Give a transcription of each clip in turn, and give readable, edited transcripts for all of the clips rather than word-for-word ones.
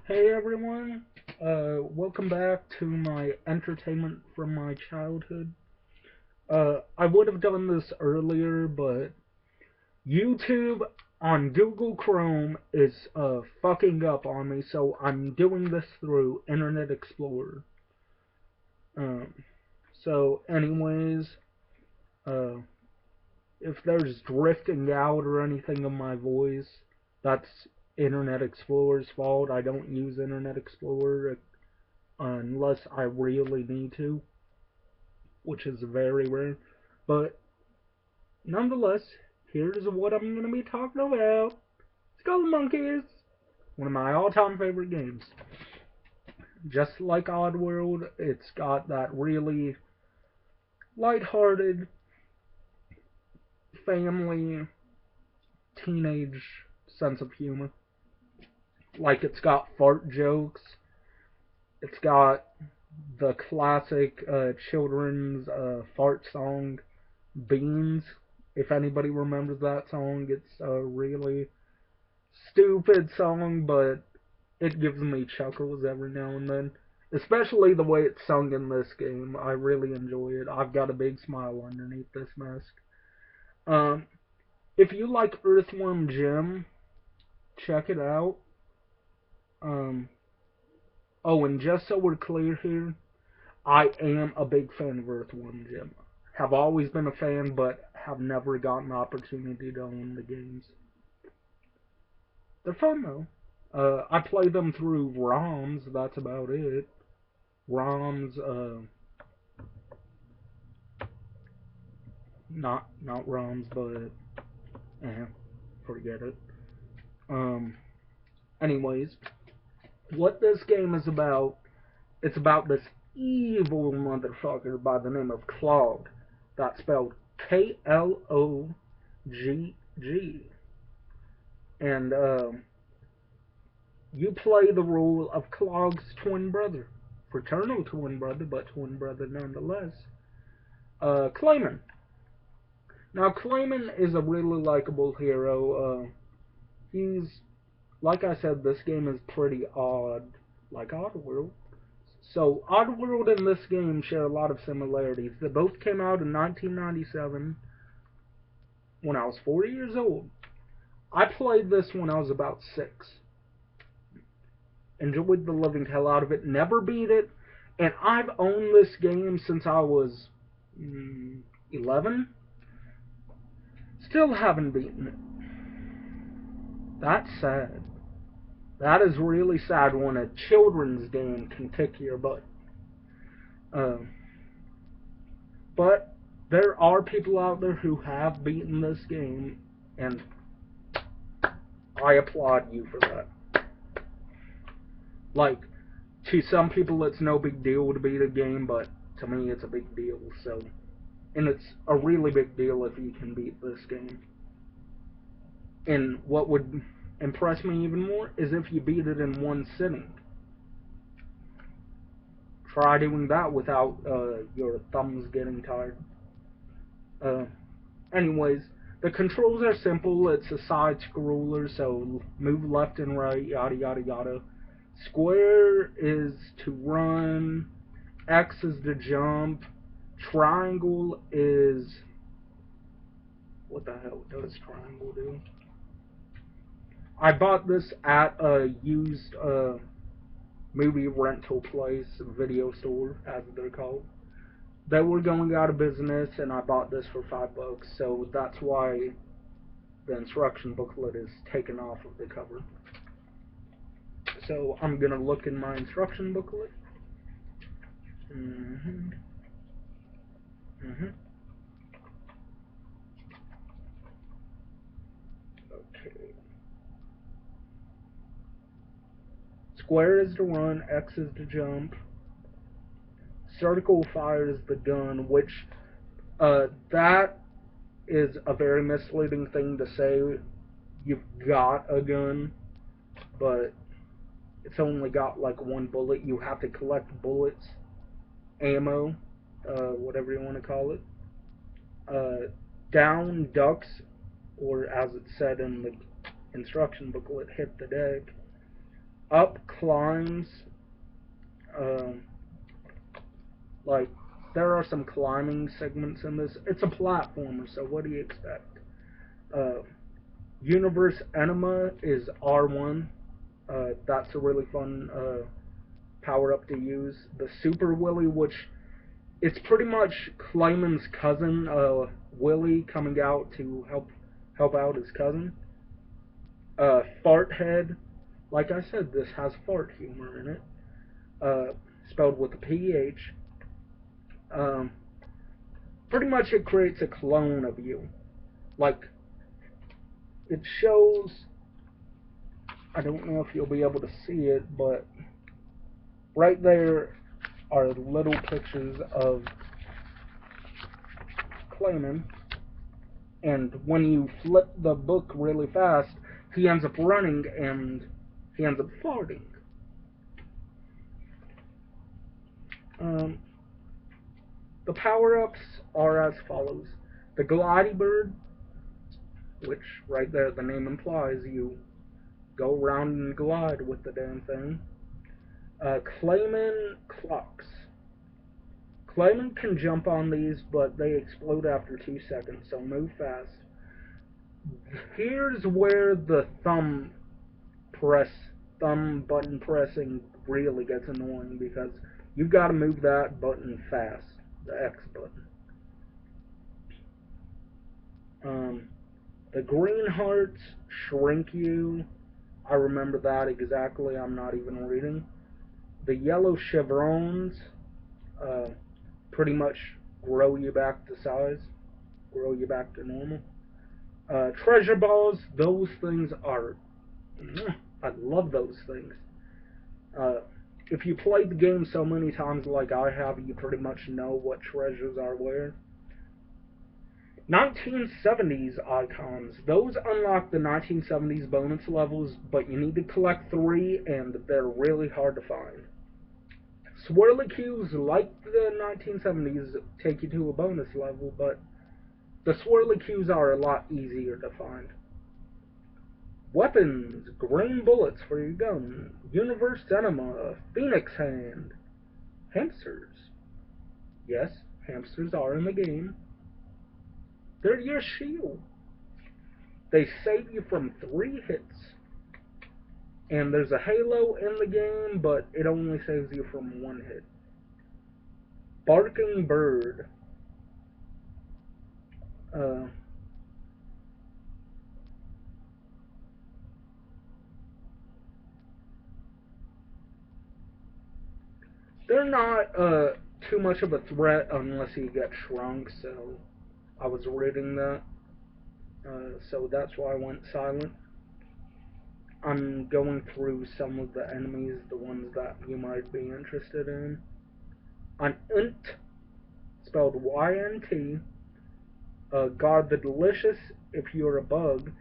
Hey everyone, welcome back to my entertainment from my childhood. I would have done this earlier, but YouTube on Google Chrome is fucking up on me, so I'm doing this through Internet Explorer. Um, anyways, uh, if there's drifting out or anything of my voice, that's Internet Explorer's fault. I don't use Internet Explorer unless I really need to, which is very rare. But nonetheless, here's what I'm going to be talking about. Skullmonkeys, one of my all-time favorite games. Just like Oddworld, it's got that really light-hearted family teenage sense of humor. Like it's got fart jokes. It's got the classic children's fart song Beans. If anybody remembers that song, it's a really stupid song, but it gives me chuckles every now and then. Especially the way it's sung in this game. I really enjoy it. I've got a big smile underneath this mask. Um, if you like Earthworm Jim, check it out. Um, oh, and just so we're clear here, I am a big fan of Earthworm Jim. Have always been a fan, but have never gotten the opportunity to own the games. They're fun though. I play them through ROMs. That's about it. ROMs, not ROMs, but forget it. Um, anyways, what this game is about, it's about this evil motherfucker by the name of Clog. That's spelled Klogg, and you play the role of Clogg's twin brother, fraternal twin brother, but twin brother nonetheless. Clayman. Now, Clayman is a really likable hero. He's, like I said, this game is pretty odd, like Oddworld. So, Oddworld and this game share a lot of similarities. They both came out in 1997 when I was 4 years old. I played this when I was about 6. Enjoyed the living hell out of it. Never beat it. And I've owned this game since I was 11. Still haven't beaten it. That's sad. That is really sad when a children's game can kick your butt. Um, but there are people out there who have beaten this game, and I applaud you for that. Like, to some people it's no big deal to beat a game, but to me it's a big deal, so... And it's a really big deal if you can beat this game. And what would impress me even more is if you beat it in one sitting. Try doing that without your thumbs getting tired. Uh, anyways, the controls are simple. It's a side scroller, so move left and right, yada yada yada. Square is to run, X is to jump, triangle is... What the hell does triangle do? I bought this at a used movie rental place, video store, as they're called. They were going out of business, and I bought this for $5, so that's why the instruction booklet is taken off of the cover. So I'm gonna look in my instruction booklet. Okay. Square is to run, X is to jump. Circle fires the gun, which that is a very misleading thing to say. You've got a gun, but it's only got like one bullet. You have to collect bullets, ammo, whatever you want to call it. Down ducks, or as it said in the instruction booklet, hit the deck. up climbs. Um, like, there are some climbing segments in this. It's a platformer, so what do you expect? Uh, Universe Enema is R1. That's a really fun power up to use. The Super Willy, which it's pretty much Clayman's cousin, Willy, coming out to help out his cousin. Fart Head, like I said, this has fart humor in it. Uh, Spelled with a PH. Um, Pretty much it creates a clone of you. Like, it shows, I don't know if you'll be able to see it, but right there are little pictures of Clayman, and when you flip the book really fast, he ends up running and he ends up farting. Um, the power-ups are as follows. The Glidey Bird, which right there the name implies you go around and glide with the damn thing. Clayman Clocks. Clayman can jump on these, but they explode after 2 seconds, so move fast. Here's where the thumb button pressing really gets annoying, because you've got to move that button fast, the X button. The green hearts shrink you. I remember that exactly. I'm not even reading. The yellow chevrons pretty much grow you back to size, grow you back to normal. Treasure balls, those things are. I love those things. Uh, if you played the game so many times like I have, you pretty much know what treasures are where. 1970s icons. Those unlock the 1970s bonus levels, but you need to collect 3, and they're really hard to find. Swirly cues, like the 1970s, take you to a bonus level, but the swirly cues are a lot easier to find. Weapons, green bullets for your gun, universe enema, phoenix hand, hamsters. Yes, hamsters are in the game. They're your shield. They save you from 3 hits. And there's a halo in the game, but it only saves you from 1 hit. Barking bird. Uh, they're not too much of a threat unless you get shrunk, so I was reading that. So that's why I went silent. I'm going through some of the enemies, the ones that you might be interested in. An Int, spelled Y-N-T, guard the delicious, if you're a bug,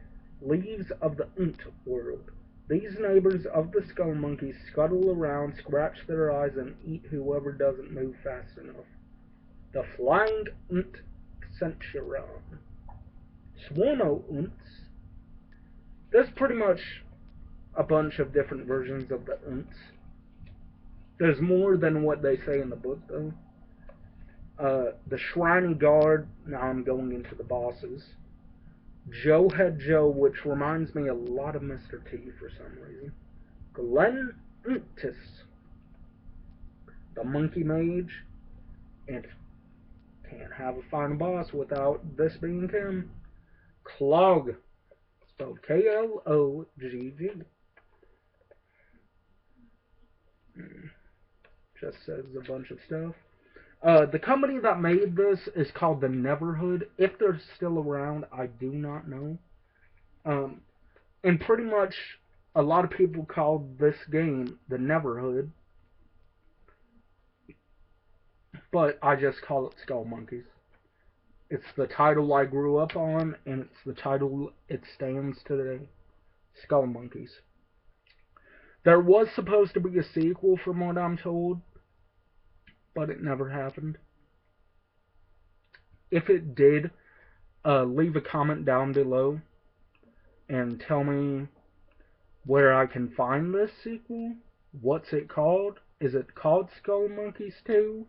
leaves of the Int world. These neighbors of the Skullmonkeys scuttle around, scratch their eyes, and eat whoever doesn't move fast enough. The Flying Int Centuron. Swarmo Ints. There's pretty much a bunch of different versions of the Ints. There's more than what they say in the book, though. The Shriny Guard. Now I'm going into the bosses. Joe Head Joe, which reminds me a lot of Mr. T for some reason. Glen Intis, the Monkey Mage, and can't have a final boss without this being him. Clog, spelled K-L-O-G-G. Just says a bunch of stuff. The company that made this is called the Neverhood. If they're still around, I do not know. And pretty much a lot of people call this game the Neverhood, but I just call it Skullmonkeys. It's the title I grew up on, and it's the title it stands today. Skullmonkeys. There was supposed to be a sequel from what I'm told, but it never happened. If it did, leave a comment down below and tell me where I can find this sequel. What's it called? Is it called Skullmonkeys 2?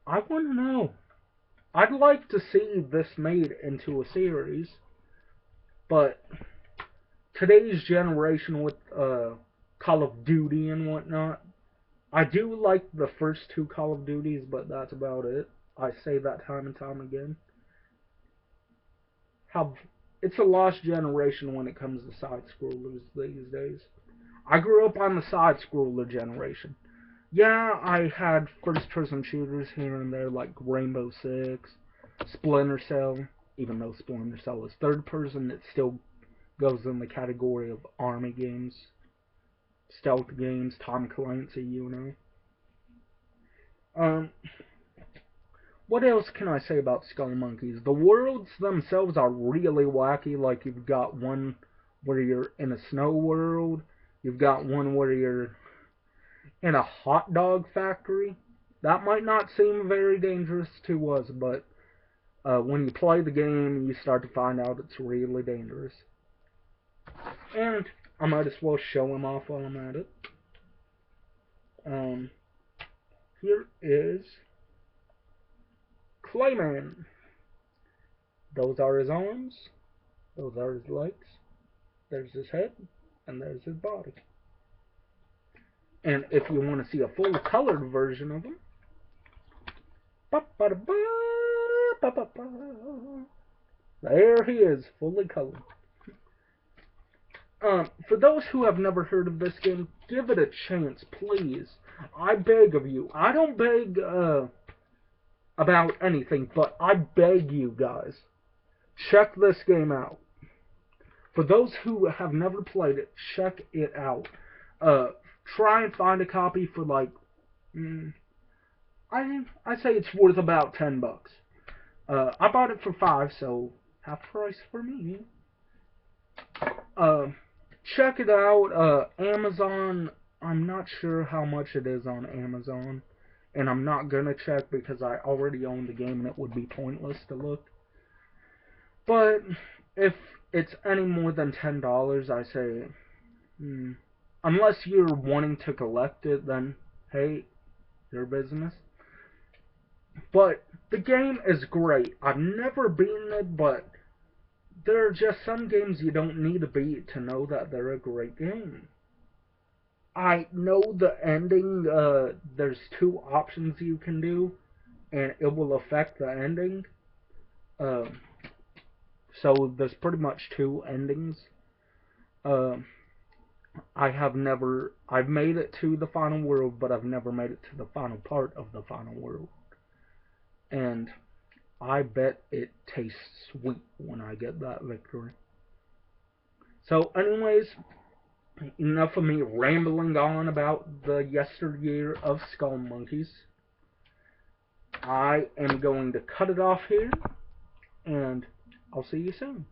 I want to know. I'd like to see this made into a series, but today's generation with Call of Duty and whatnot, I do like the first two Call of Duties, but that's about it. I say that time and time again. How it's a lost generation when it comes to side scrollers these days. I grew up on the side scroller generation. Yeah, I had first person shooters here and there like Rainbow Six, Splinter Cell. Even though Splinter Cell is third person, it still goes in the category of army games, stealth games, Tom Clancy, you know. Um, what else can I say about Skullmonkeys? The worlds themselves are really wacky. Like, you've got one where you're in a snow world, you've got one where you're in a hot dog factory. That might not seem very dangerous to us, but when you play the game, you start to find out it's really dangerous. And I might as well show him off while I'm at it. Here is Clayman. Those are his arms, those are his legs, there's his head, and there's his body. And if you want to see a full colored version of him, there he is, fully colored. For those who have never heard of this game, give it a chance, please. I beg of you. I don't beg about anything, but I beg you guys, check this game out. For those who have never played it, check it out. Try and find a copy for like, I say it's worth about $10. I bought it for $5, so half price for me. Check it out. Amazon. I'm not sure how much it is on Amazon, and I'm not gonna check because I already own the game and it would be pointless to look. But if it's any more than $10, I say, unless you're wanting to collect it, then hey, your business. But the game is great. I've never beaten it, but there are just some games you don't need to beat to know that they're a great game. I know the ending, there's two options you can do, and it will affect the ending. So there's pretty much two endings. I've made it to the final world, but I've never made it to the final part of the final world. And I bet it tastes sweet when I get that victory. So anyways, enough of me rambling on about the yesteryear of Skullmonkeys. I am going to cut it off here, and I'll see you soon.